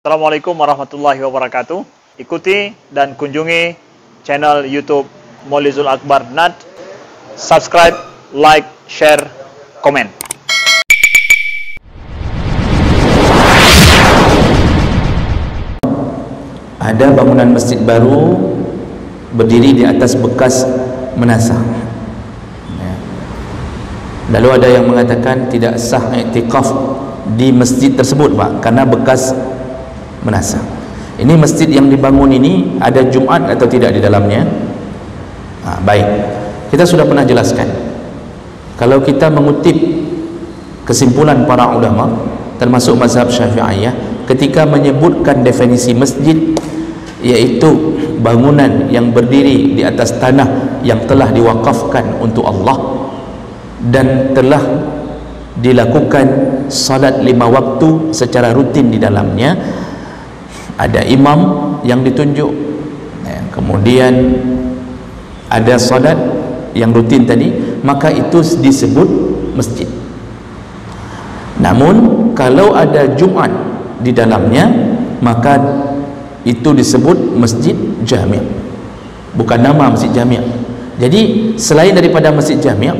Assalamualaikum warahmatullahi wabarakatuh. Ikuti dan kunjungi channel YouTube Maulizul Akbar NAD. Subscribe, like, share, komen. Ada bangunan masjid baru berdiri di atas bekas menasah. Lalu ada yang mengatakan tidak sah iktikaf di masjid tersebut, Pak, karena bekas menasah. Ini masjid yang dibangun ini ada Jumat atau tidak di dalamnya? Baik, kita sudah pernah jelaskan. Kalau kita mengutip kesimpulan para ulama termasuk mazhab Syafi'iyah ketika menyebutkan definisi masjid, yaitu bangunan yang berdiri di atas tanah yang telah diwakafkan untuk Allah dan telah dilakukan salat 5 waktu secara rutin di dalamnya, ada imam yang ditunjuk, kemudian ada salat yang rutin tadi, maka itu disebut masjid. Namun kalau ada Jumat di dalamnya, maka itu disebut masjid jami', bukan nama masjid jami'. Jadi selain daripada masjid jami',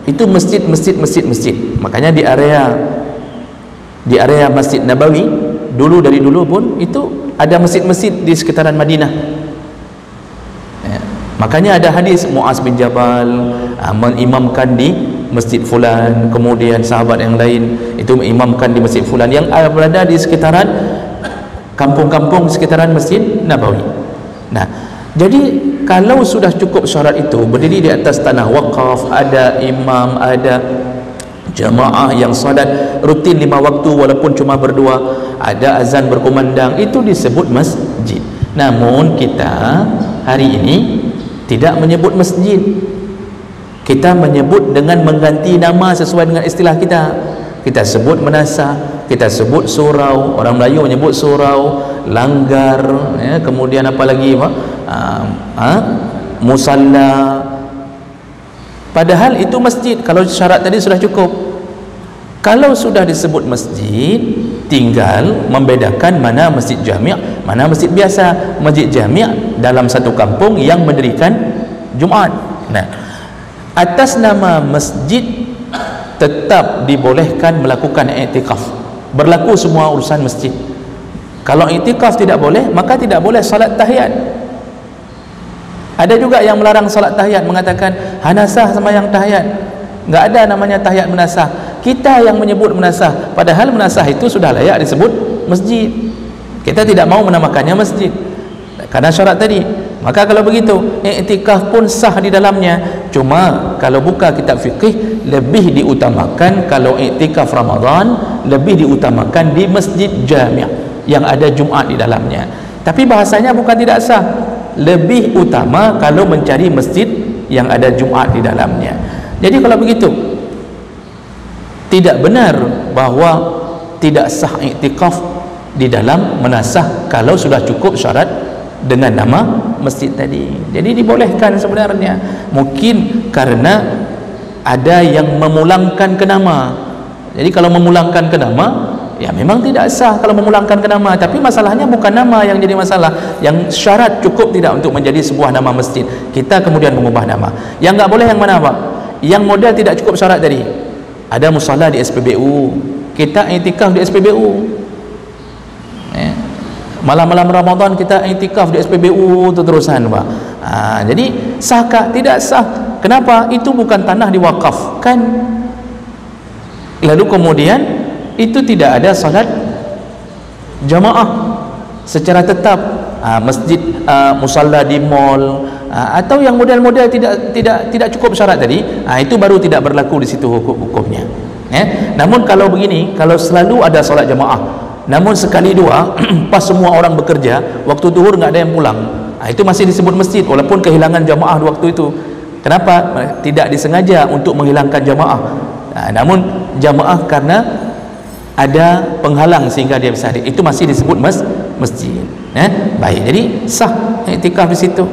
itu masjid. Makanya di area Masjid Nabawi dari dulu pun itu ada masjid-masjid di sekitaran Madinah. Makanya ada hadis Muaz bin Jabal mengimamkan di masjid fulan, kemudian sahabat yang lain itu mengimamkan di masjid fulan yang berada di sekitaran kampung-kampung sekitaran Masjid Nabawi. Nah, jadi kalau sudah cukup syarat itu, berdiri di atas tanah wakaf, ada imam, ada jamaah yang salat rutin 5 waktu walaupun cuma berdua, ada azan berkumandang, itu disebut masjid. Namun kita hari ini tidak menyebut masjid. Kita menyebut dengan mengganti nama sesuai dengan istilah kita. Kita sebut menasah, kita sebut surau, orang Melayu menyebut surau, langgar, kemudian apa lagi, Pak? Musalla. Padahal itu masjid kalau syarat tadi sudah cukup. Kalau sudah disebut masjid, tinggal membedakan mana masjid jami', mana masjid biasa. Masjid jami' dalam satu kampung yang mendirikan Jumat. Nah, atas nama masjid tetap dibolehkan melakukan i'tikaf. Berlaku semua urusan masjid. Kalau i'tikaf tidak boleh, maka tidak boleh salat tahiyat. Ada juga yang melarang salat tahiyat, mengatakan hanasah sama yang tahiyat. Enggak ada namanya tahiyat menasah. Kita yang menyebut menasah, padahal menasah itu sudah layak disebut masjid. Kita tidak mau menamakannya masjid karena syarat tadi. Maka kalau begitu, i'tikaf pun sah di dalamnya. Cuma kalau buka kitab fikih, lebih diutamakan kalau i'tikaf Ramadan, lebih diutamakan di masjid jami' yang ada Jumat di dalamnya. Tapi bahasanya bukan tidak sah. Lebih utama kalau mencari masjid yang ada Jumat di dalamnya. Jadi kalau begitu, tidak benar bahwa tidak sah i'tikaf di dalam menasah kalau sudah cukup syarat dengan nama masjid tadi. Jadi dibolehkan sebenarnya. Mungkin karena ada yang memulangkan ke nama. Jadi kalau memulangkan ke nama, ya memang tidak sah kalau memulangkan ke nama. Tapi masalahnya bukan nama yang jadi masalah. Yang syarat cukup tidak untuk menjadi sebuah nama masjid. Kita kemudian mengubah nama. Yang nggak boleh yang mana, Pak? Yang model tidak cukup syarat tadi. Ada musalla di SPBU, kita i'tikaf di SPBU. Malam-malam Ramadan kita i'tikaf di SPBU terusan, Pak. Jadi sahkah? Tidak sah. Kenapa? Itu bukan tanah diwakafkan. Lalu kemudian itu tidak ada salat jamaah secara tetap. Masjid, musalla di mall, atau yang model-model tidak cukup syarat tadi, itu baru tidak berlaku di situ hukumnya. Namun kalau begini, kalau selalu ada salat jamaah, namun sekali dua pas semua orang bekerja, waktu zuhur nggak ada yang pulang, itu masih disebut masjid walaupun kehilangan jamaah di waktu itu. Kenapa? Tidak disengaja untuk menghilangkan jamaah. Namun jamaah karena ada penghalang sehingga dia bisa hadir, itu masih disebut masjid. Baik, jadi sah i'tikaf di situ.